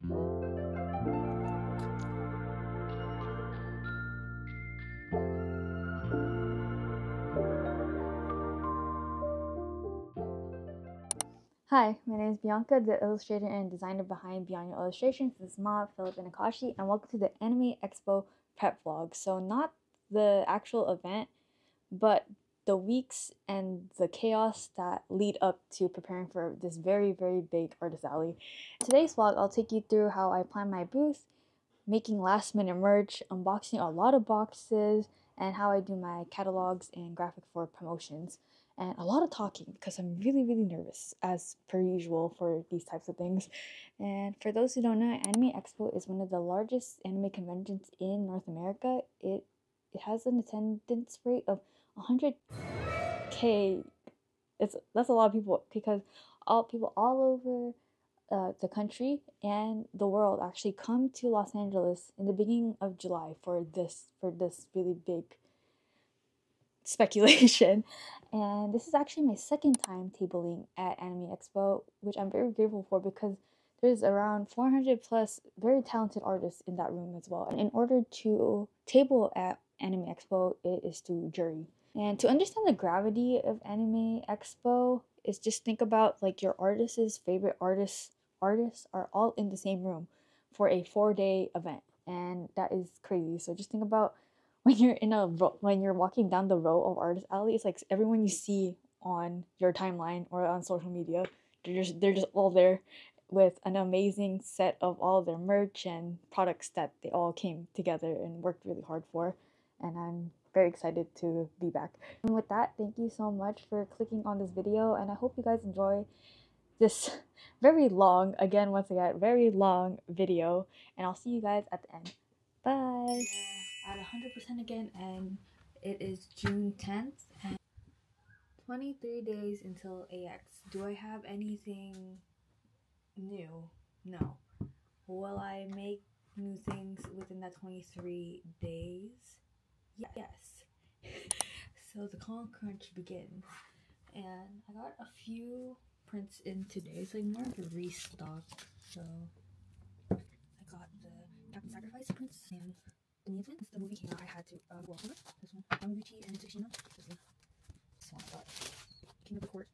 Hi, my name is Bianca, the illustrator and designer behind bionyo Illustrations. This is Ma, Philip, and Akashi, and welcome to the Anime Expo prep vlog. So not the actual event, but the weeks and the chaos that lead up to preparing for this very, very big artist alley. In today's vlog, I'll take you through how I plan my booth, making last minute merch, unboxing a lot of boxes, and how I do my catalogs and graphic for promotions. And a lot of talking because I'm really, really nervous, as per usual for these types of things. And for those who don't know, Anime Expo is one of the largest anime conventions in North America. It has an attendance rate of 100K. That's a lot of people because people all over the country and the world actually come to Los Angeles in the beginning of July for this really big speculation. And this is actually my second time tabling at Anime Expo, which I'm very grateful for because there's around 400 plus very talented artists in that room as well. And in order to table at Anime Expo, it is through jury. And to understand the gravity of Anime Expo is just think about like your artist's favorite artists are all in the same room for a 4-day event, and that is crazy. So just think about when you're walking down the row of artist alley, it's like everyone you see on your timeline or on social media, they're just all there with an amazing set of all of their merch and products that they all came together and worked really hard for. And I'm very excited to be back. And with that, thank you so much for clicking on this video, and I hope you guys enjoy this very long, very long video, and I'll see you guys at the end. Bye! At 100% again, and it is June 10th, and 23 days until AX. Do I have anything new? No. Will I make new things within that 23 days? Yes. So the con crunch begins, and I got a few prints in today. It's like more of a restock. So I got the Captain Sacrifice prints and the new prints. The movie came out, I had to go over this one. I'm Gucci and Tsushima. This one I got. King of the Court.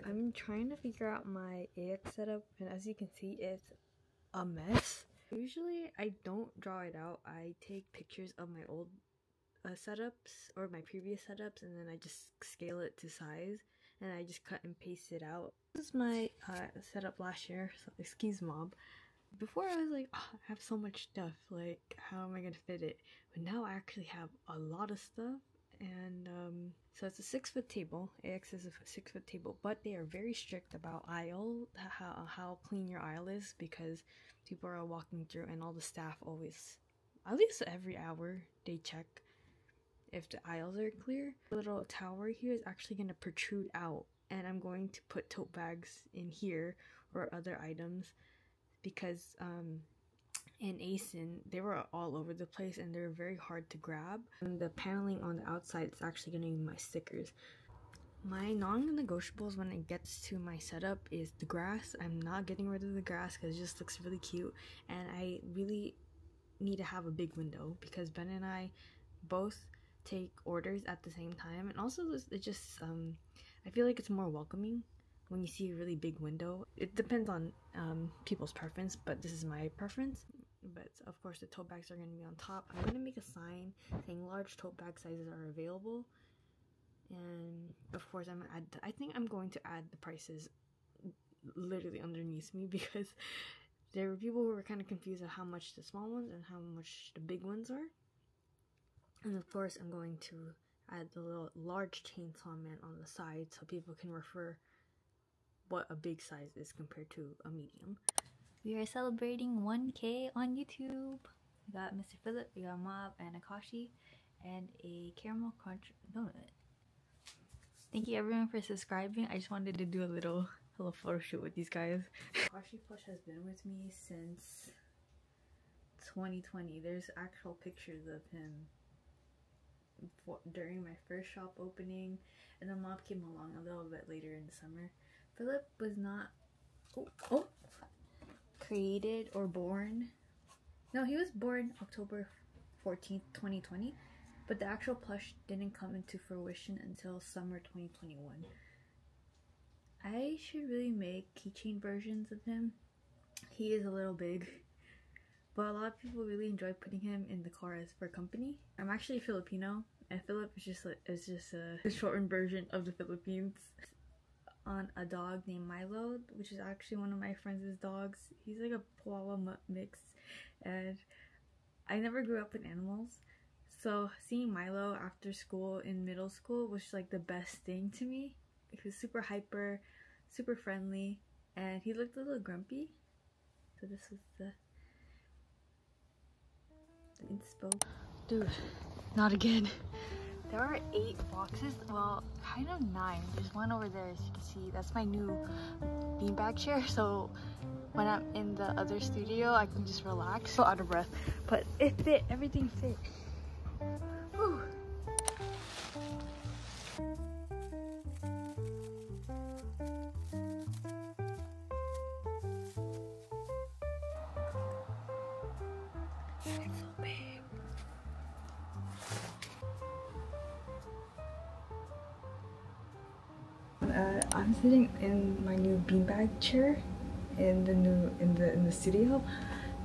I'm trying to figure out my AX setup, and as you can see, it's a mess. Usually I don't draw it out. I take pictures of my old setups or my previous setups, and then I just scale it to size, and I just cut and paste it out. This is my setup last year, so excuse mob. Before I was like, oh, I have so much stuff, like how am I gonna fit it? But now I actually have a lot of stuff, and so it's a 6-foot table. AX is a 6-foot table, but they are very strict about aisle, how clean your aisle is, because people are walking through, and all the staff always, at least every hour, they check if the aisles are clear. The little tower here is actually going to protrude out, and I'm going to put tote bags in here or other items because in ASIN they were all over the place and they're very hard to grab. And the paneling on the outside is actually going to be my stickers. My non-negotiables when it gets to my setup is the grass. I'm not getting rid of the grass because it just looks really cute, and I really need to have a big window because Ben and I both take orders at the same time, and also it just I feel like it's more welcoming when you see a really big window. It depends on people's preference, but this is my preference. But of course the tote bags are going to be on top. I'm going to make a sign saying large tote bag sizes are available, and of course I think I'm going to add the prices literally underneath me because there were people who were kind of confused at how much the small ones and how much the big ones are. And of course I'm going to add the little large chainsaw man on the side so people can refer what a big size is compared to a medium. We are celebrating 1K on YouTube. We got Mr. Philip, we got Mob and Akashi, and a caramel crunch donut. Thank you everyone for subscribing. I just wanted to do a little photo shoot with these guys. Akashi plush has been with me since 2020. There's actual pictures of him during my first shop opening, and the Mob came along a little bit later in the summer. Philip was not created or born. No, he was born October 14th, 2020, but the actual plush didn't come into fruition until summer 2021. I should really make keychain versions of him. He is a little big, but a lot of people really enjoy putting him in the car as for company. I'm actually Filipino, and Philip is just a shortened version of the Philippines. On a dog named Milo, which is actually one of my friends' dogs. He's like a Chihuahua mix, and I never grew up with animals, so seeing Milo after school in middle school was like the best thing to me. He was super hyper, super friendly, and he looked a little grumpy. So this was the inspo. Dude, not again. There are 8 boxes, well, kind of 9. There's one over there, as you can see. That's my new beanbag chair, so when I'm in the other studio, I can just relax. So out of breath, but it fit, everything fit. Whew. It's so big. I'm sitting in my new beanbag chair in the studio.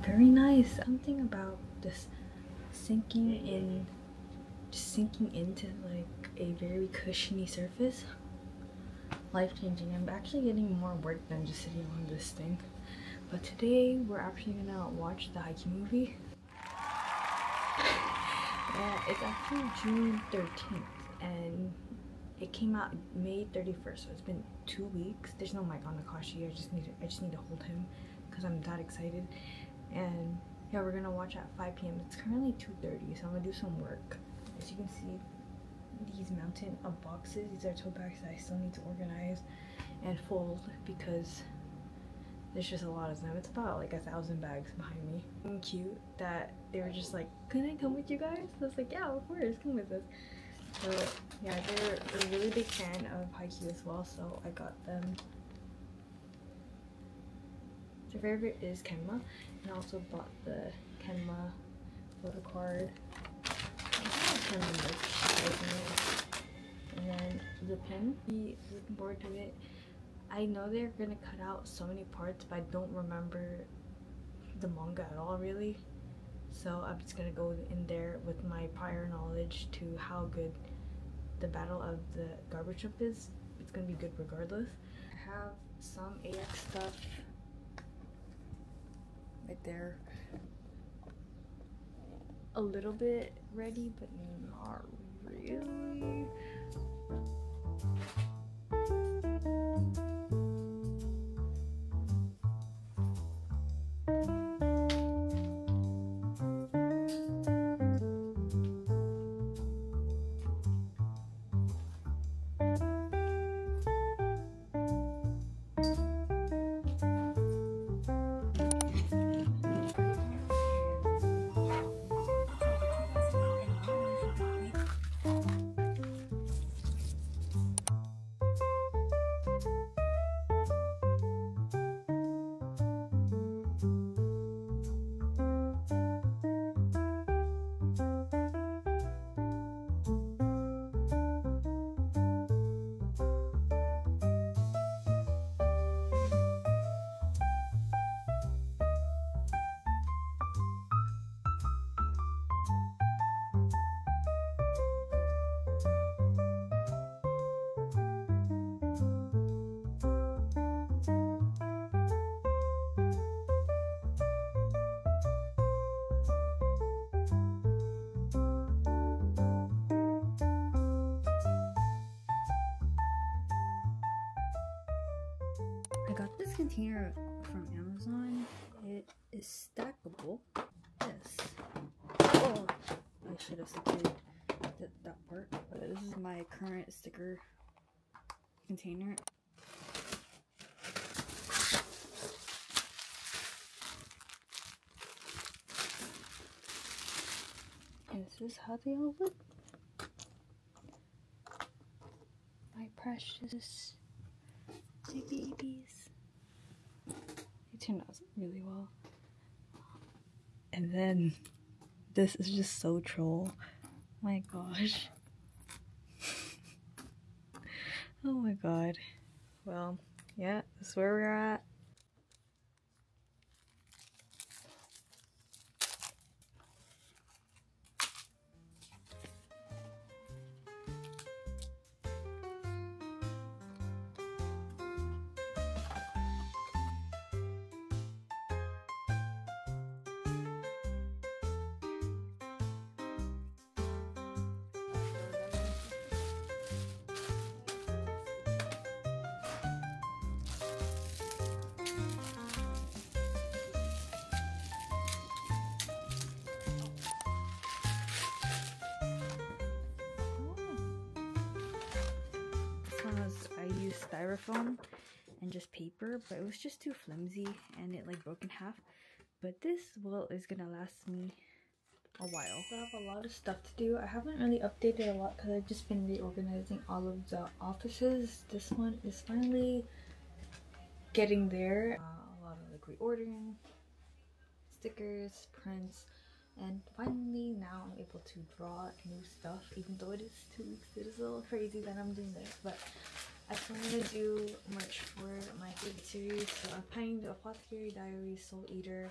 Very nice. Something about this sinking into like a very cushiony surface. Life-changing. I'm actually getting more work than just sitting on this thing. But today we're actually gonna watch the haikyuu movie. It's actually June 13th and it came out May 31st, so it's been 2 weeks. There's no mic on Akashi. I just need to hold him because I'm that excited. And yeah, we're gonna watch at 5 p.m. It's currently 2:30, so I'm gonna do some work. As you can see, these mountain of boxes, these are tote bags that I still need to organize and fold because there's just a lot of them. It's about like 1,000 bags behind me. And cute that they were just like, can I come with you guys? I was like, yeah, of course, come with us. So yeah, they're a really big fan of haikyuu as well, so I got them. Their favorite is Kenma, and I also bought the Kenma photo card. And then the pen. Looking forward to it. I know they're gonna cut out so many parts, but I don't remember the manga at all really. So I'm just gonna go in there with my prior knowledge to how good the Battle of the Garbage Dump is. It's gonna be good regardless. I have some AX stuff right there. A little bit ready, but not really. I got this container from Amazon. It is stackable. Yes. Oh, I should have secured that part. But this is my current sticker container. And this is how they all look. My precious my babies. They turned out really well. And then this is just so troll. My gosh. Oh my god. Well, yeah, that's where we're at. I used styrofoam and just paper, but it was just too flimsy and it like broke in half. But this is gonna last me a while. So I have a lot of stuff to do. I haven't really updated a lot because I've just been reorganizing all of the offices. This one is finally getting there. A lot of like reordering, stickers, prints, and finally now I'm able to draw new stuff, even though it is 2 weeks. It is a little crazy that I'm doing this, but I still want to do merch for my favorite series. So I'm planning the Apothecary Diaries, Soul Eater,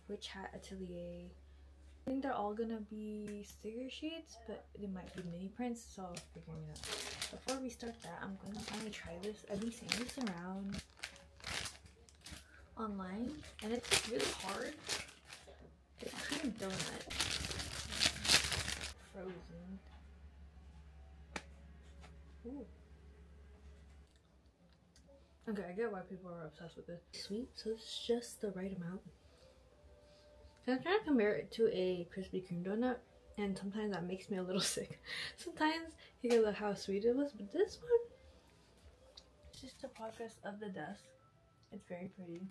Witch Hat Atelier. I think they're all gonna be sticker sheets, but they might be mini prints, so I'll figure it out. Before we start that, I'm gonna finally try this. I've been seeing this around online, and it's really hard. It's kind of donut, frozen. Ooh. Okay, I get why people are obsessed with it. Sweet, so it's just the right amount. So I'm trying to compare it to a Krispy Kreme donut, and sometimes that makes me a little sick. Sometimes you can look how sweet it was, but this one, it's just the progress of the desk. It's very pretty.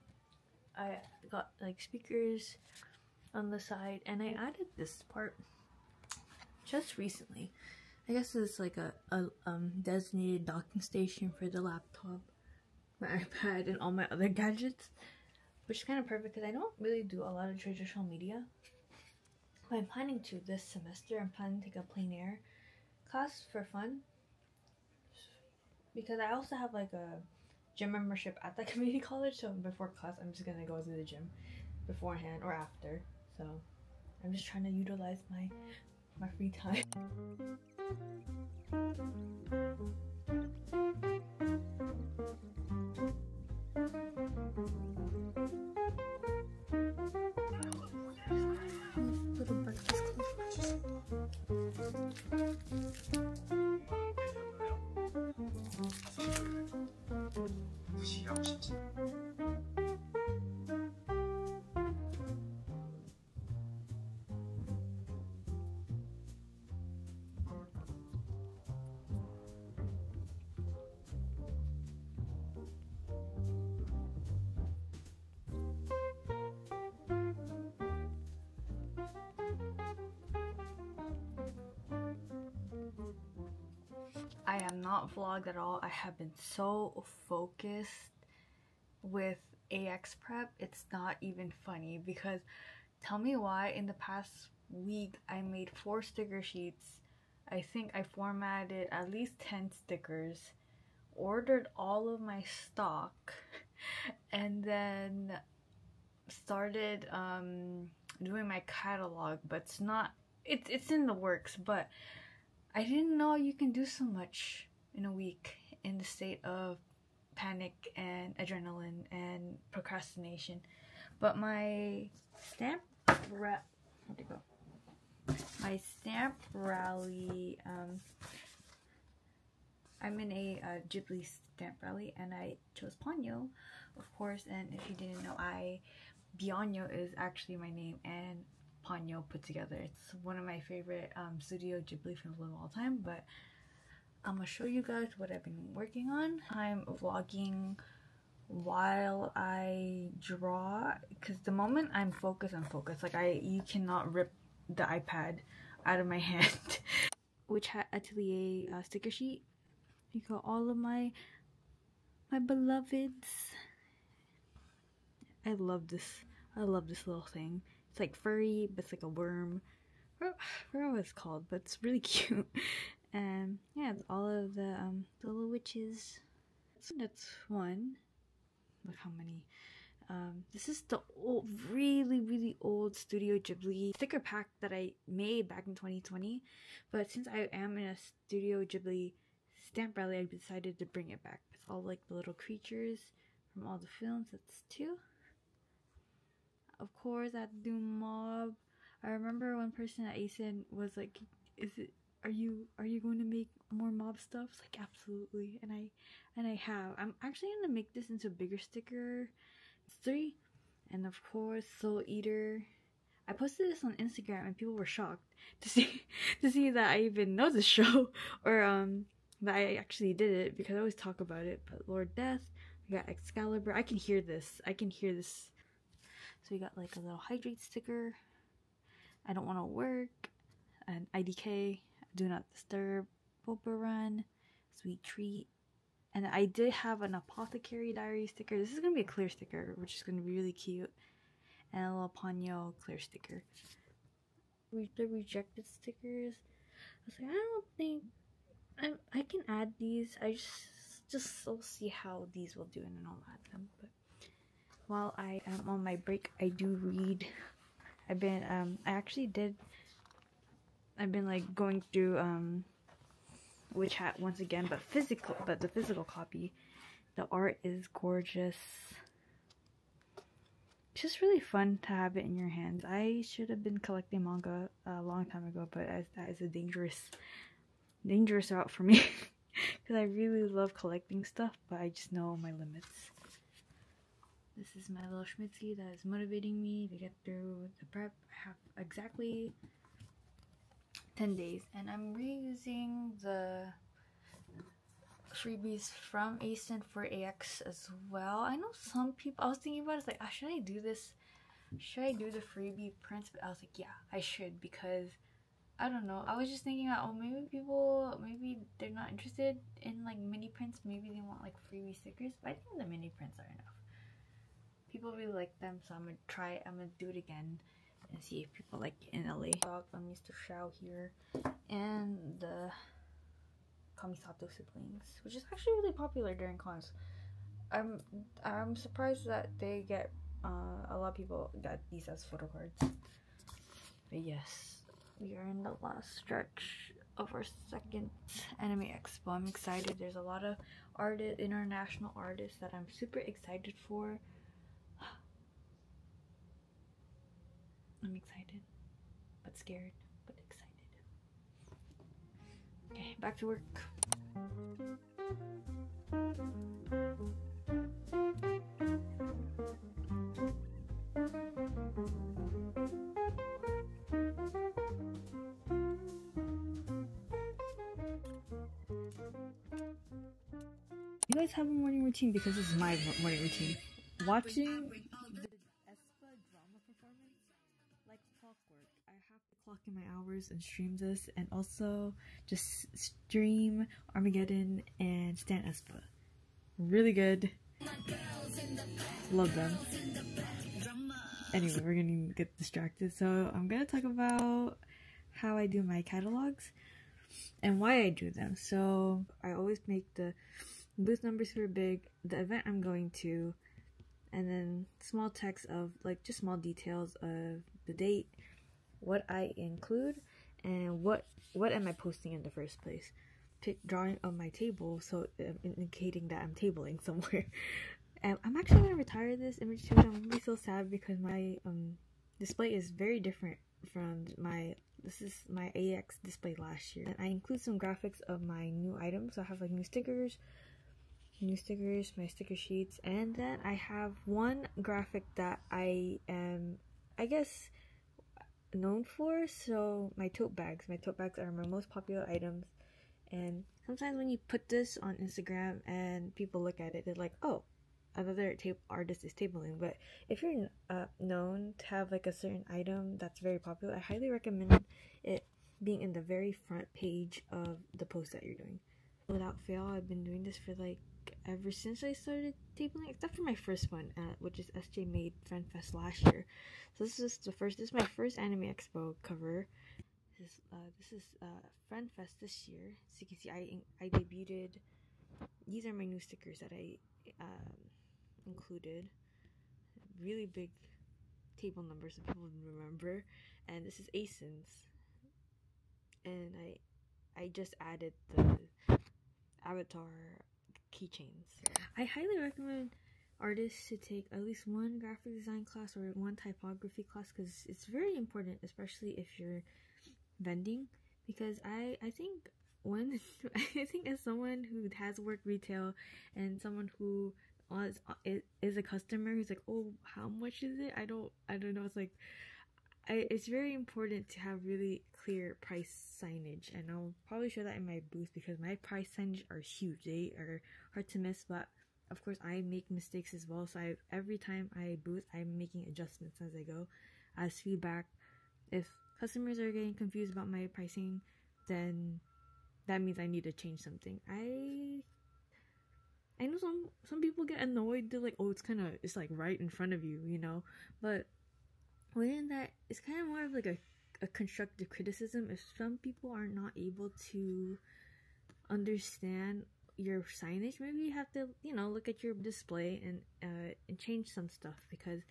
I got like speakers on the side, and I added this part just recently. I guess it's like a designated docking station for the laptop, my iPad, and all my other gadgets, which is kind of perfect because I don't really do a lot of traditional media. But I'm planning to this semester. I'm planning to take a plein air class for fun, because I also have like a gym membership at that community college. So before class, I'm just gonna go to the gym beforehand or after. So I'm just trying to utilize my free time. Little breakfast I am not vlogged at all. I have been so focused with AX prep, it's not even funny, because tell me why in the past week I made 4 sticker sheets. I think I formatted at least 10 stickers, ordered all of my stock, and then started doing my catalog, but it's in the works. But I didn't know you can do so much in a week in the state of panic and adrenaline and procrastination. But my stamp where'd it go? My stamp rally, I'm in a Ghibli stamp rally, and I chose bionyo, of course. And if you didn't know, bionyo is actually my name and bionyo put together. It's one of my favorite Studio Ghibli films of all time. But I'm gonna show you guys what I've been working on. I'm vlogging while I draw, because the moment I'm focused, like you cannot rip the iPad out of my hand. Witch Hat Atelier sticker sheet. You got all of my my beloveds. I love this little thing. It's like furry, but it's like a worm. I forgot what it's called, but it's really cute. And yeah, it's all of the little witches. That's one. Look how many. This is the old, really old Studio Ghibli sticker pack that I made back in 2020. But since I am in a Studio Ghibli stamp rally, I decided to bring it back. It's all like the little creatures from all the films. That's two. Of course, I had to do mob. I remember one person at ASIN was like, are you going to make more mob stuff? It's like, absolutely. And I have. I'm actually gonna make this into a bigger sticker. It's 3. And of course, Soul Eater. I posted this on Instagram and people were shocked to see that I even know this show, or that I actually did it, because I always talk about it. But Lord Death, we got Excalibur. I can hear this. So we got like a little hydrate sticker. I don't want to work. An IDK. Do not disturb. Boba Run. Sweet treat. And I did have an Apothecary Diary sticker. This is going to be a clear sticker, which is going to be really cute. And a little Ponyo clear sticker. The rejected stickers. I was like, I don't think I can add these. I just will see how these will do, and then I'll add them. But while I am on my break, I do read. I've been like going through Witch Hat once again, but the physical copy. The art is gorgeous. It's just really fun to have it in your hands. I should have been collecting manga a long time ago, but that is a dangerous route for me because I really love collecting stuff, but I just know my limits. This is my little schmitzy that is motivating me to get through the prep. I have exactly 10 days, and I'm reusing the freebies from ASIN for AX as well. I know some people, I was thinking about it, it's like, should I do this? Should I do the freebie prints? But I was like, yeah, I should, because I don't know. I was just thinking that, maybe they're not interested in like mini prints. Maybe they want like freebie stickers. But I think the mini prints are enough. People really like them, so I'm gonna do it again and see if people like it in LA. I'm Mr. Shao here, and the Kamisato siblings, which is actually really popular during cons. I'm surprised that they get a lot of people got these as photo cards. But yes, we are in the last stretch of our second Anime Expo. I'm excited. There's a lot of international artists that I'm super excited for. I'm excited, but scared, but excited. Okay, back to work. You guys have a morning routine, because this is my morning routine. Watching clockwork. I have to clock in my hours and stream this, and also just stream Armageddon and Stan Espa. Really good. Love them. Anyway, we're gonna get distracted, so I'm gonna talk about how I do my catalogs and why I do them. So I always make the booth number super big, the event I'm going to, and then small text of like just small details of the date, what I include, and what am I posting in the first place. Drawing of my table, so indicating that I'm tabling somewhere. And I'm actually gonna retire this image too. I'm gonna be so sad because my display is very different from this is my AX display last year. And I include some graphics of my new items. So I have like new stickers, my sticker sheets, and then I have one graphic that I am, I guess, known for. So my tote bags are my most popular items, and sometimes when you put this on Instagram and people look at it, they're like, oh, another artist is tabling. But if you're known to have like a certain item that's very popular, I highly recommend it being in the very front page of the post that you're doing. Without fail, I've been doing this for like ever since I started tabling, except for my first one, which is SJ made FriendFest last year. So this is my first Anime Expo cover. This is FriendFest this year. So you can see I debuted. These are my new stickers that I included. Really big table numbers so people remember. And this is ASINs. And I just added the avatar keychains. I highly recommend artists to take at least one graphic design class or one typography class, because it's very important, especially if you're vending, because I think when I think as someone who has worked retail and someone who is a customer who's like, oh, how much is it? I don't know. It's like it's very important to have really clear price signage, and I'll probably show that in my booth because my price signage are huge. They are hard to miss, but of course I make mistakes as well, so every time I booth I'm making adjustments as I go as feedback. If customers are getting confused about my pricing, then that means I need to change something. I know some people get annoyed. They're like, oh, it's like right in front of you, you know, but within that, it's kind of more of like a constructive criticism. If some people are not able to understand your signage, maybe you have to, you know, look at your display and change some stuff, because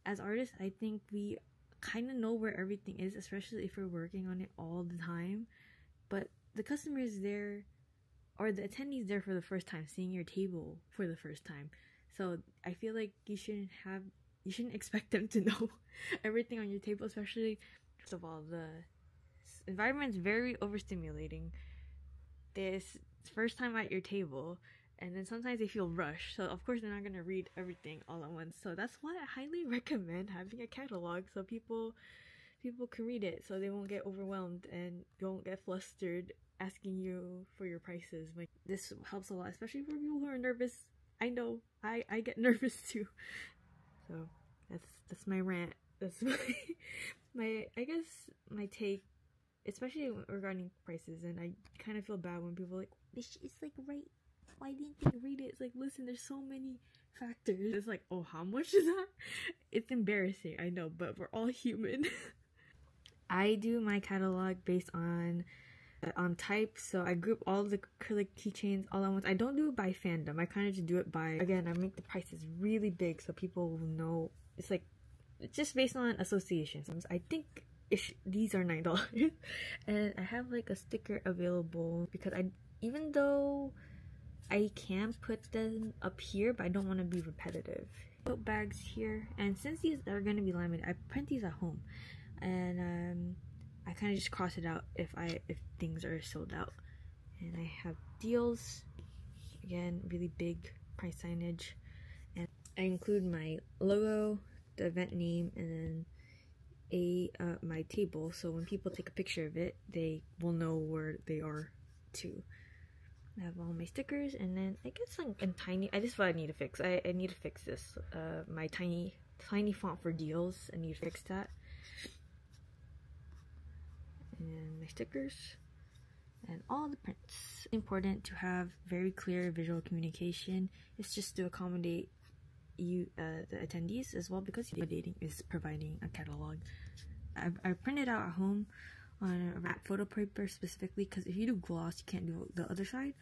as artists, I think we kind of know where everything is, especially if we're working on it all the time. But the customer is there, or the attendees there for the first time, seeing your table for the first time. So I feel like you shouldn't expect them to know everything on your table, especially, first of all, the environment is very overstimulating. This first time at your table, and then sometimes they feel rushed, so of course they're not gonna read everything all at once. So that's why I highly recommend having a catalog so people can read it, so they won't get overwhelmed and don't get flustered asking you for your prices. Like, this helps a lot, especially for people who are nervous. I know I get nervous too. So that's my rant. That's my I guess my take, especially regarding prices. And I kind of feel bad when people are like, this is like right. Why didn't they read it? It's like, listen, there's so many factors. It's like, oh, how much is that? It's embarrassing, I know, but we're all human. I do my catalog based on type, so I group all the acrylic keychains all at once. I don't do it by fandom. I kind of just do it by, again, I make the prices really big so people will know. It's like, it's just based on associations. I think these are $9 and I have like a sticker available because even though I can put them up here, but I don't want to be repetitive. Tote bags here, and since these are going to be laminated, I print these at home, and I kind of just cross it out if things are sold out. And I have deals, again, really big price signage, and I include my logo, the event name, and then my table, so when people take a picture of it, they will know where they are too. I have all my stickers, and then I guess like in tiny. This is what I need to fix. I need to fix this. My tiny font for deals. I need to fix that. And my stickers and all the prints. Important to have very clear visual communication. It's just to accommodate you, the attendees as well, because accommodating is providing a catalog. I printed out at home on a wrap photo paper specifically, because if you do gloss, you can't do the other side.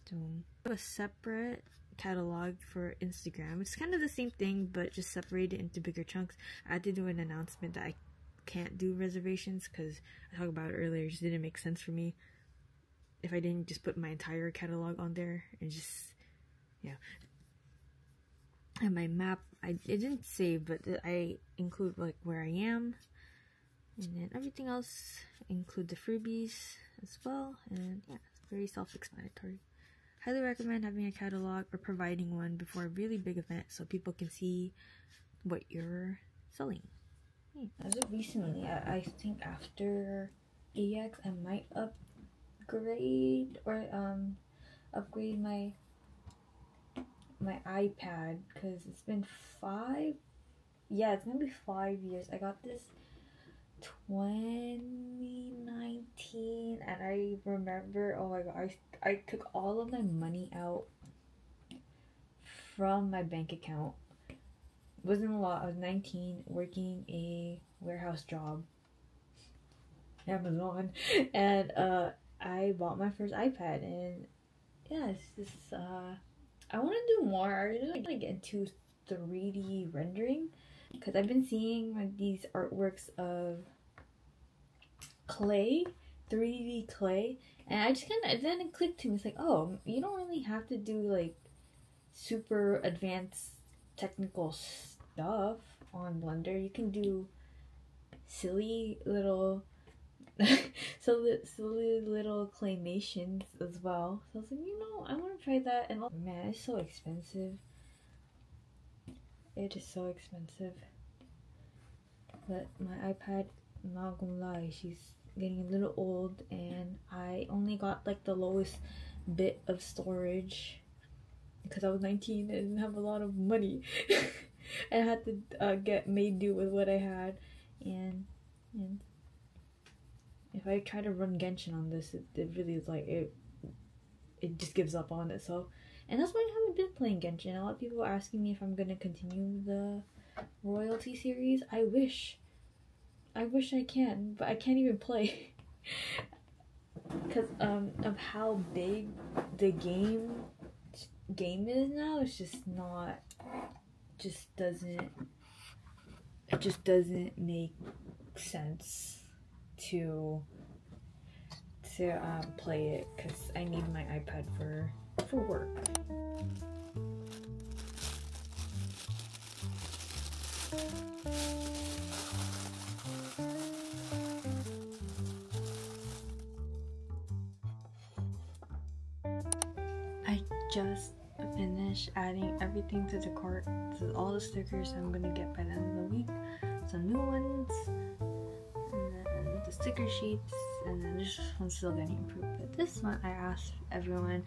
So I have a separate catalog for Instagram. It's kind of the same thing, but just separated into bigger chunks. I had to do an announcement that I can't do reservations because I talked about it earlier. It just didn't make sense for me if I didn't just put my entire catalog on there, and just, yeah. And my map, it didn't save, but I include like where I am. And then everything else, include the freebies as well. And yeah, it's very self-explanatory. Highly recommend having a catalog or providing one before a really big event so people can see what you're selling. As of recently, I think after AX, I might upgrade or upgrade my iPad, because it's been it's gonna be 5 years. I got this 2019, and I remember, oh my god, I took all of my money out from my bank account. It wasn't a lot. I was 19, working a warehouse job, Amazon, and I bought my first iPad, and yeah, it's just I want to do more. I really want to get into 3D rendering because I've been seeing like these artworks of clay, 3D clay, and I just kind of, then it clicked to me. It's like, oh, you don't really have to do like super advanced technical stuff on Blender. You can do silly little silly little claymations as well. So I was like, you know, I want to try that. And also, man, it's so expensive. It is so expensive. But my iPad, I'm not gonna lie, she's getting a little old, and I only got like the lowest bit of storage because I was 19 and didn't have a lot of money. I had to get made do with what I had, and if I try to run Genshin on this, it really is like it just gives up on it. So, and that's why I haven't been playing Genshin. A lot of people are asking me if I'm gonna continue the royalty series. I wish I can, but I can't even play because of how big the game is now. It's just not, it just doesn't make sense to play it because I need my iPad for work. I just finished adding everything to the cart. So all the stickers I'm gonna get by the end of the week. Some new ones, and then the sticker sheets, and then this one's still getting improved. But this one, I asked everyone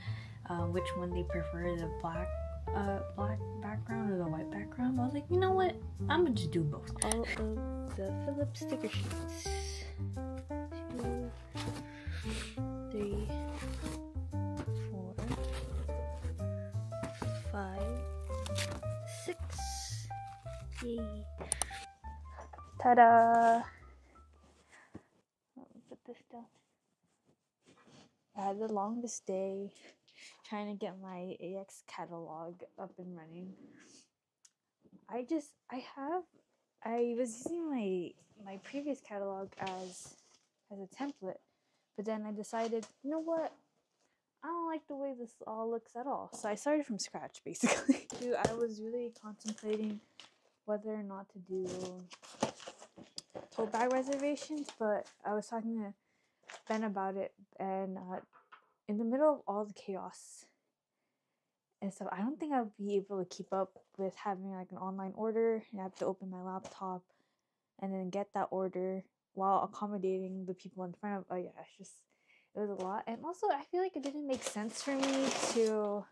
which one they prefer, the black background or the white background. I was like, you know what? I'm gonna just do both. All of the Philips sticker sheets. 2, 3, 4, 5, 6. Yay. Ta-da! Put this down. I had the longest day trying to get my AX catalog up and running. I was using my previous catalog as a template, but then I decided, you know what? I don't like the way this all looks at all. So I started from scratch, basically. I was really contemplating whether or not to do tote bag reservations, but I was talking to Ben about it, and in the middle of all the chaos and stuff, I don't think I'll be able to keep up with having like an online order, and I have to open my laptop and then get that order while accommodating the people in front of. It was a lot. And also I feel like it didn't make sense for me to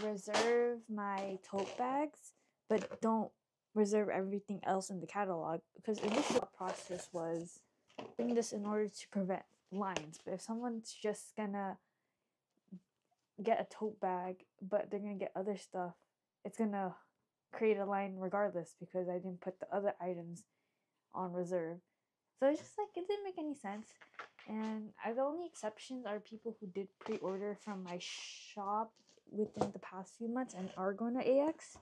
reserve my tote bags but don't reserve everything else in the catalog, because the initial process was doing this in order to prevent lines. But if someone's just gonna get a tote bag but they're gonna get other stuff, it's gonna create a line regardless because I didn't put the other items on reserve. So it's just like, it didn't make any sense. And the only exceptions are people who did pre-order from my shop within the past few months and are going to AX.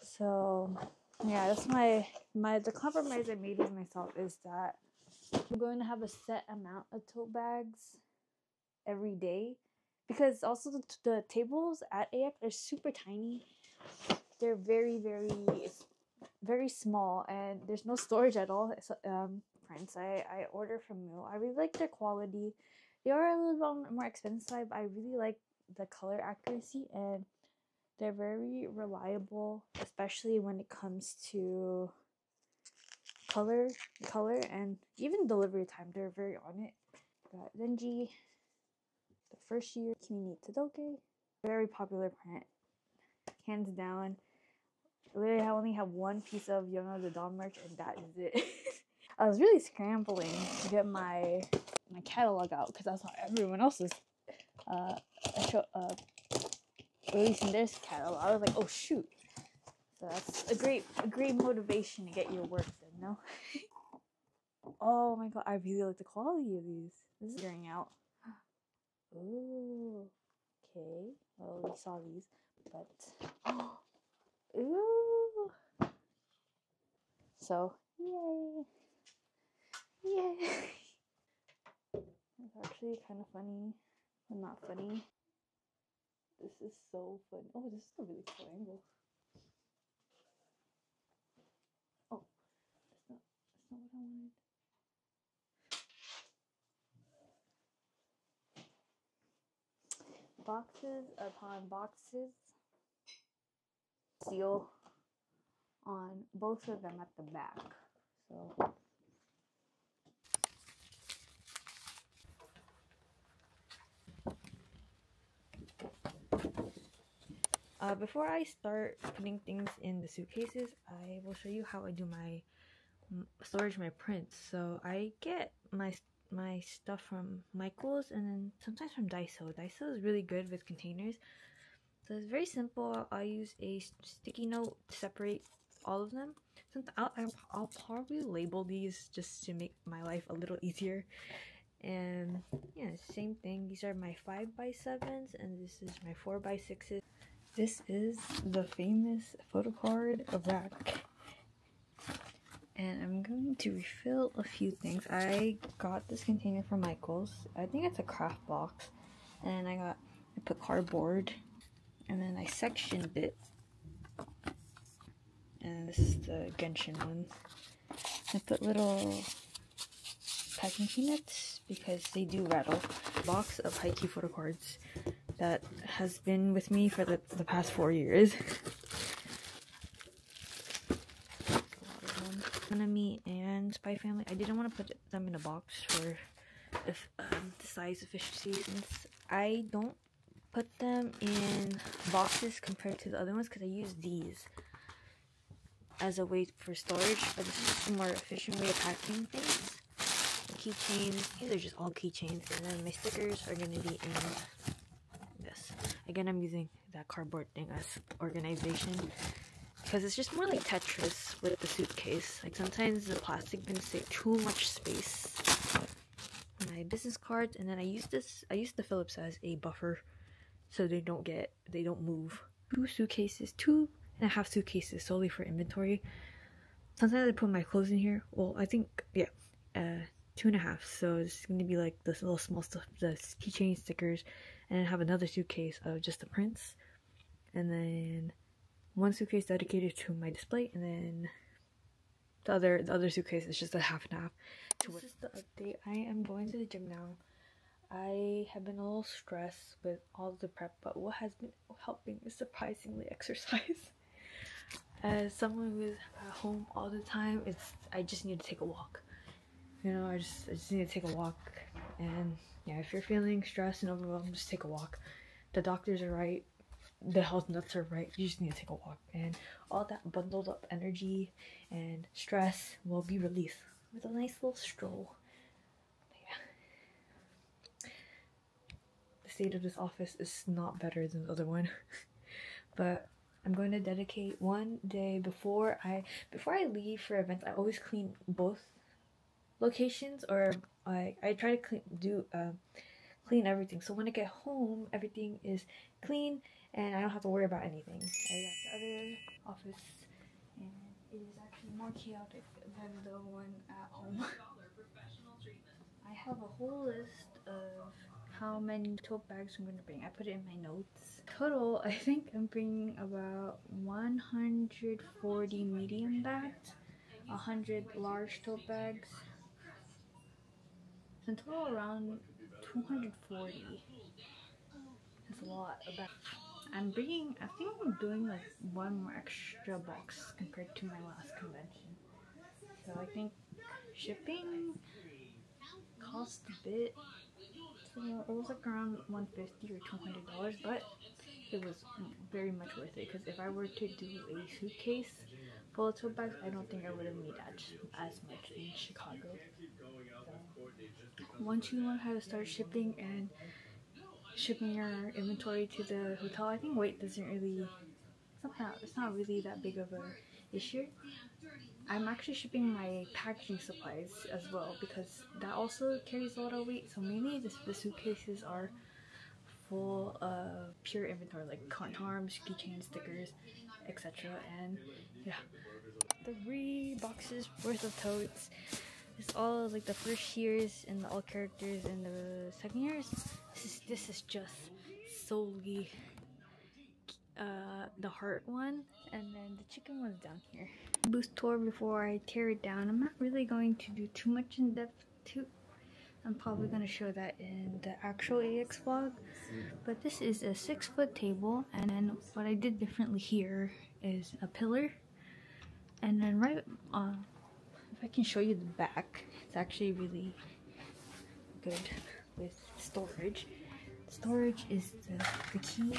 So yeah, that's the compromise I made with myself is that I'm going to have a set amount of tote bags every day, because also the tables at AX are super tiny. They're very, very, very small, and there's no storage at all. So, prints I order from Moo. I really like their quality. They are a little more expensive, but I really like the color accuracy, and they're very reliable, especially when it comes to color and even delivery time. They're very on it. Got Zenji, the first year Kimi Todoke, very popular print, hands down. Literally, I only have one piece of Yono the Dawn merch, and that is it. I was really scrambling to get my catalog out because I saw everyone else's releasing their catalog. I was like, oh shoot. So that's a great motivation to get your work done, no? Oh my god, I really like the quality of these. This is figuring out. Ooh. Okay. Well, we saw these, but ooh. So, yay. Yay. It's actually kind of funny, but not funny. This is so funny. Oh, this is a really cool angle. Oh, that's not what I wanted. Boxes upon boxes. Seal on both of them at the back. So before I start putting things in the suitcases, I will show you how I do my storage, my prints. So I get my stuff from Michael's and then sometimes from Daiso. Daiso is really good with containers. So it's very simple. I use a sticky note to separate all of them. I'll probably label these just to make my life a little easier. And yeah, same thing. These are my 5x7s and this is my 4x6s. This is the famous photo card rack. And I'm going to refill a few things. I got this container from Michael's. I think it's a craft box. And I put cardboard. And then I sectioned it. And this is the Genshin one. I put little packing peanuts because they do rattle. A box of haikyuu photo cards that has been with me for the past 4 years. Enemy and Spy Family. I didn't want to put them in a box for the size efficiency, since I don't put them in boxes compared to the other ones because I use these as a way for storage, but this is a more efficient way of packing things. The keychains, these are just all keychains, and then my stickers are going to be in this. Again, I'm using that cardboard thing as organization because it's just more like Tetris with the suitcase. Like sometimes the plastic can take too much space. My business cards, and then I use the Phillips as a buffer so they don't move. 2.5 suitcases solely for inventory. Sometimes I put my clothes in here. Well, I think, yeah, 2.5. So it's going to be like this little small stuff, the keychain, stickers, and then have another suitcase of just the prints. And then one suitcase dedicated to my display, and then the other suitcase is just a half and half. This is the update. I am going to the gym now. I have been a little stressed with all the prep, but what has been helping is surprisingly exercise. As someone who's at home all the time, I just need to take a walk. You know, I just need to take a walk. And yeah, if you're feeling stressed and overwhelmed, just take a walk. The doctors are right. The health nuts are right. You just need to take a walk, and all that bundled up energy and stress will be released with a nice little stroll. The state of this office is not better than the other one. But I'm going to dedicate one day before I leave for events. I always clean both locations, or I try to clean everything. So when I get home, everything is clean and I don't have to worry about anything. I got the other office, and it is actually more chaotic than the one at home. I have a whole list of how many tote bags I'm going to bring. I put it in my notes. Total, I think I'm bringing about 140 medium bags, 100 large tote bags. In total, around 240. That's a lot of bags. I think I'm doing like one more extra box compared to my last convention. So I think shipping cost a bit. So it was like around $150 or $200, but it was very much worth it, because if I were to do a suitcase full of tote bags, I don't think I would have made as much in Chicago. So once you learn how to start shipping and shipping your inventory to the hotel. I think weight doesn't really, it's not really that big of a issue. I'm actually shipping my packaging supplies as well because that also carries a lot of weight. So mainly the suitcases are full of pure inventory like condoms, keychains, stickers, etc. And yeah, 3 boxes worth of totes. It's all like the first years and all characters and the second years. This is just solely the heart one, and then the chicken one's down here. Booth tour before I tear it down. I'm not really going to do too much in depth too. I'm probably going to show that in the actual AX vlog. But this is a 6-foot table, and then what I did differently here is a pillar. And then right, if I can show you the back, it's actually really good with storage. Storage is the key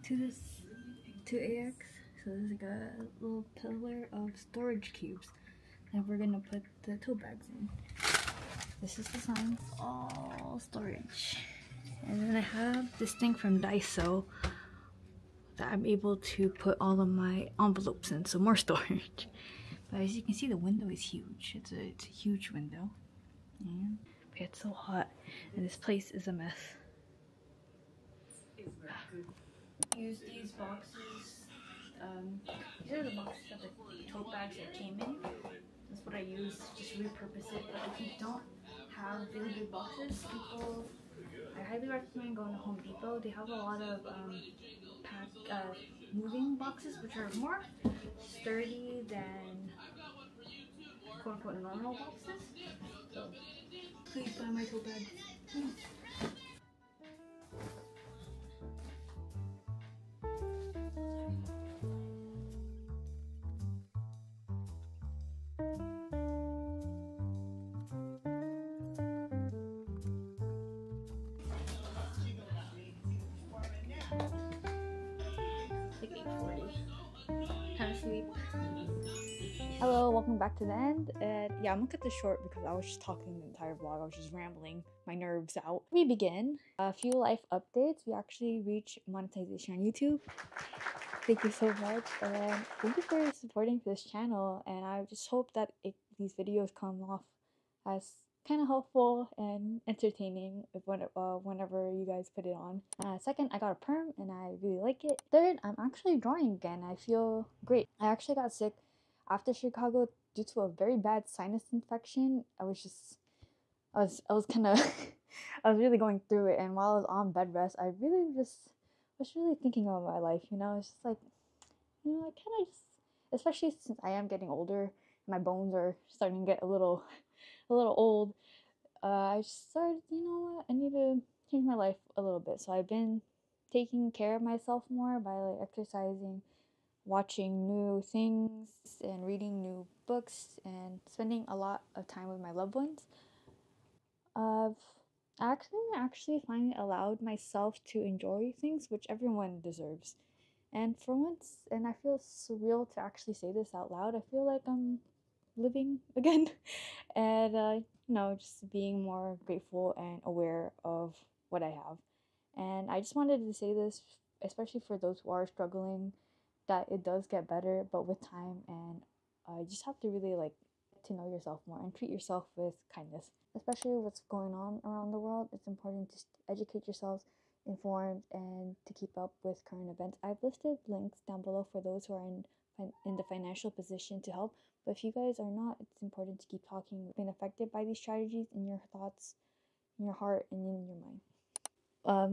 to this, to AX. So there's like a little pillar of storage cubes, and we're gonna put the tote bags in. This is the sign, all storage. And then I have this thing from Daiso that I'm able to put all of my envelopes in, so more storage. But as you can see, the window is huge. It's a huge window. And it's so hot, and this place is a mess. Use these boxes. These are the boxes that the tote bags that came in. That's what I use, just repurpose it. But if you don't have really big boxes, I highly recommend going to Home Depot. They have a lot of moving boxes, which are more sturdy than quote-unquote normal boxes. So please buy my tote bag. Like 8:40. Time to sleep. Hello, welcome back to the end. And yeah, I'm gonna cut this short because I was just talking the entire vlog. I was just rambling my nerves out. We begin. A few life updates. We actually reached monetization on YouTube. Thank you so much, and thank you for supporting this channel. And I just hope that these videos come off as kind of helpful and entertaining whenever you guys put it on. Second, I got a perm and I really like it. Third, I'm actually drawing again. I feel great. I actually got sick after Chicago due to a very bad sinus infection. I was kind of I was really going through it, and while I was on bed rest, I really was really thinking about my life. You know, it's just like, I kind of just, especially since I am getting older, my bones are starting to get a little old. I just started, you know what, I need to change my life a little bit. So I've been taking care of myself more by like exercising, watching new things, and reading new books, and spending a lot of time with my loved ones. I've actually finally allowed myself to enjoy things, which everyone deserves. And for once, and I feel surreal to actually say this out loud, I feel like I'm living again. And just being more grateful and aware of what I have. And I just wanted to say this, especially for those who are struggling, that it does get better, but with time. And you just have to really like to know yourself more and treat yourself with kindness. Especially what's going on around the world, it's important to educate yourselves, informed, and to keep up with current events. I've listed links down below for those who are in the financial position to help. But if you guys are not, it's important to keep talking. Been affected by these strategies in your thoughts, in your heart, and in your mind.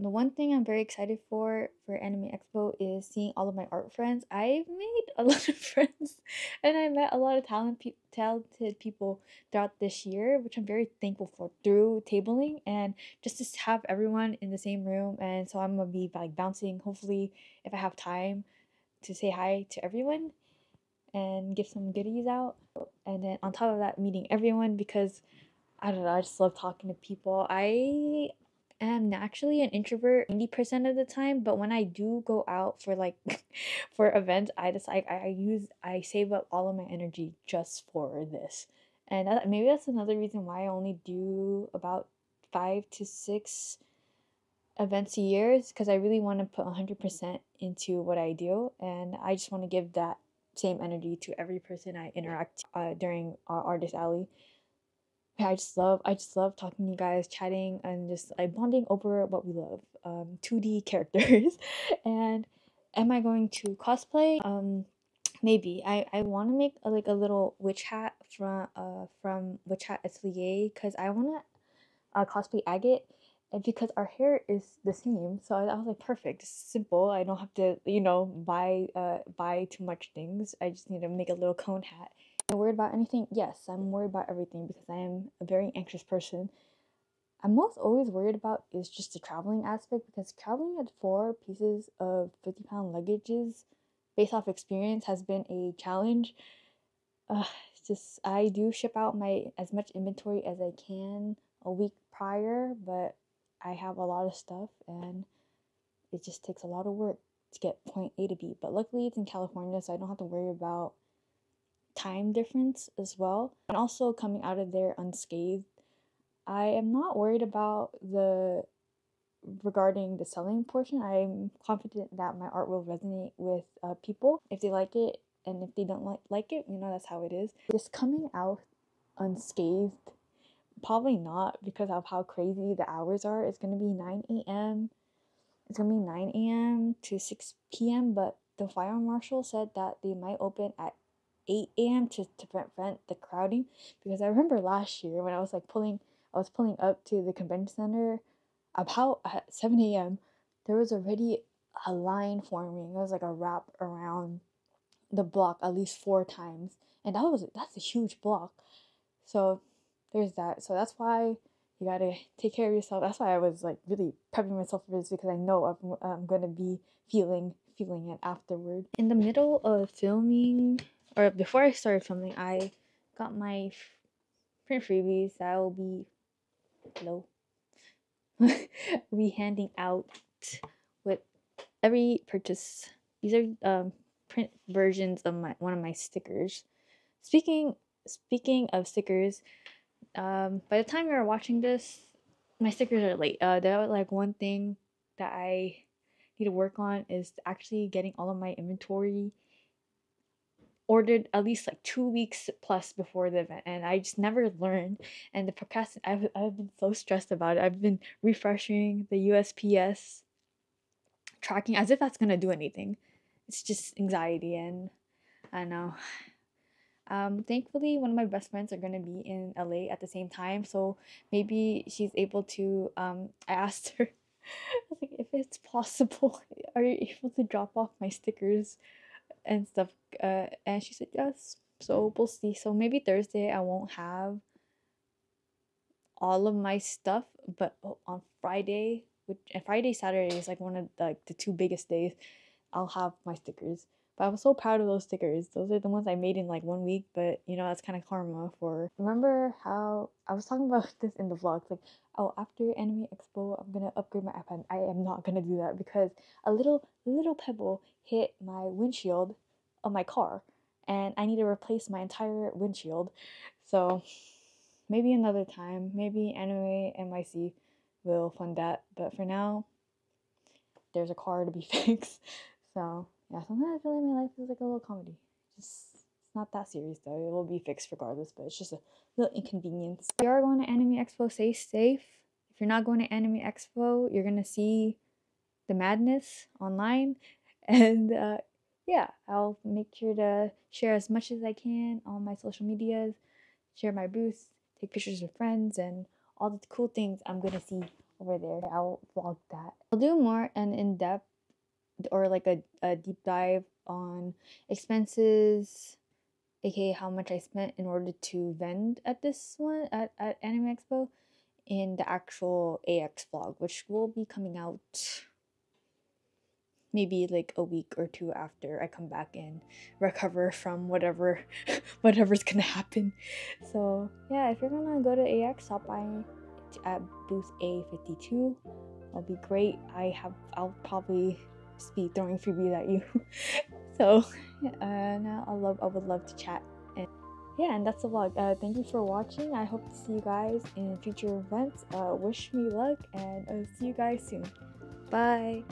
The one thing I'm very excited for Anime Expo is seeing all of my art friends. I've made a lot of friends, and I met a lot of talented people throughout this year, which I'm very thankful for through tabling, and just to have everyone in the same room. And so I'm gonna be like bouncing, hopefully, if I have time, to say hi to everyone and give some goodies out. And then on top of that, meeting everyone, because I don't know, I just love talking to people. I am naturally an introvert 90% of the time, but when I do go out for like for events, I save up all of my energy just for this. And maybe that's another reason why I only do about 5 to 6 events a year because I really want to put 100% into what I do, and I just want to give that same energy to every person I interact during our artist alley. Yeah, I just love talking to you guys, chatting, and just like bonding over what we love, 2D characters. And am I going to cosplay? Maybe I want to make like a little witch hat from Witch Hat Atelier because I want to cosplay Agate, and because our hair is the same, so I was like, perfect, it's simple. I don't have to, buy too much things. I just need to make a little cone hat. Am I worried about anything? Yes, I'm worried about everything because I am a very anxious person. I'm most always worried about is just the traveling aspect because traveling at 4 pieces of 50-pound luggages based off experience has been a challenge. It's just I do ship out my as much inventory as I can a week prior, but I have a lot of stuff and it just takes a lot of work to get point A to B. But luckily it's in California, so I don't have to worry about time difference as well. And also coming out of there unscathed. I am not worried about the regarding the selling portion. I'm confident that my art will resonate with people if they like it, and if they don't like it, that's how it is. Just coming out unscathed, probably not because of how crazy the hours are. It's gonna be 9 a.m. It's gonna be 9 a.m. to 6 p.m. But the fire marshal said that they might open at 8 a.m. to prevent the crowding. Because I remember last year when I was pulling up to the convention center about at 7 a.m. there was already a line forming. It was like a wrap around the block at least 4 times, and that's a huge block. So there's that. So that's why you gotta take care of yourself. That's why I was like really prepping myself for this because I know I'm gonna be feeling it afterward. In the middle of filming, or before I started filming, I got my print freebies that I will be be handing out with every purchase. These are print versions of one of my stickers. Speaking of stickers, by the time you're watching this, my stickers are late. That like one thing that I need to work on is actually getting all of my inventory ordered at least like 2 weeks plus before the event, and I just never learned. And the I've been so stressed about it. I've been refreshing the USPS tracking as if that's gonna do anything. It's just anxiety, and I don't know. Thankfully, one of my best friends are gonna be in LA at the same time, so maybe she's able to. I asked her, I was like, if it's possible, are you able to drop off my stickers and stuff? And she said yes. So we'll see. So maybe Thursday I won't have all of my stuff, but on Friday, and Friday Saturday is like one of the two biggest days, I'll have my stickers. But I was so proud of those stickers. Those are the ones I made in like 1 week, but that's kind of karma for. Remember how I was talking about this in the vlogs, like, oh, after Anime Expo I'm gonna upgrade my iPad. I am not gonna do that because a little pebble hit my windshield of my car and I need to replace my entire windshield. So maybe another time, maybe Anime NYC will fund that, but for now there's a car to be fixed. So yeah, sometimes I feel like my life is like a little comedy. Just it's not that serious though. It will be fixed regardless, but it's just a little inconvenience. If you are going to Anime Expo, stay safe. If you're not going to Anime Expo, you're gonna see the madness online, and yeah, I'll make sure to share as much as I can on my social medias, share my booths, take pictures with friends, and all the cool things I'm gonna see over there. I'll vlog that. I'll do more and in-depth or like a deep dive on expenses, aka how much I spent in order to vend at this one at Anime Expo, in the actual AX vlog, which will be coming out maybe like a week or two after I come back and recover from whatever's gonna happen. So yeah, if you're gonna go to AX, stop by at booth A52. That'll be great. I'll probably just be throwing freebies at you. So now I would love to chat. And yeah, and that's the vlog. Thank you for watching. I hope to see you guys in future events. Wish me luck, and see you guys soon. Bye.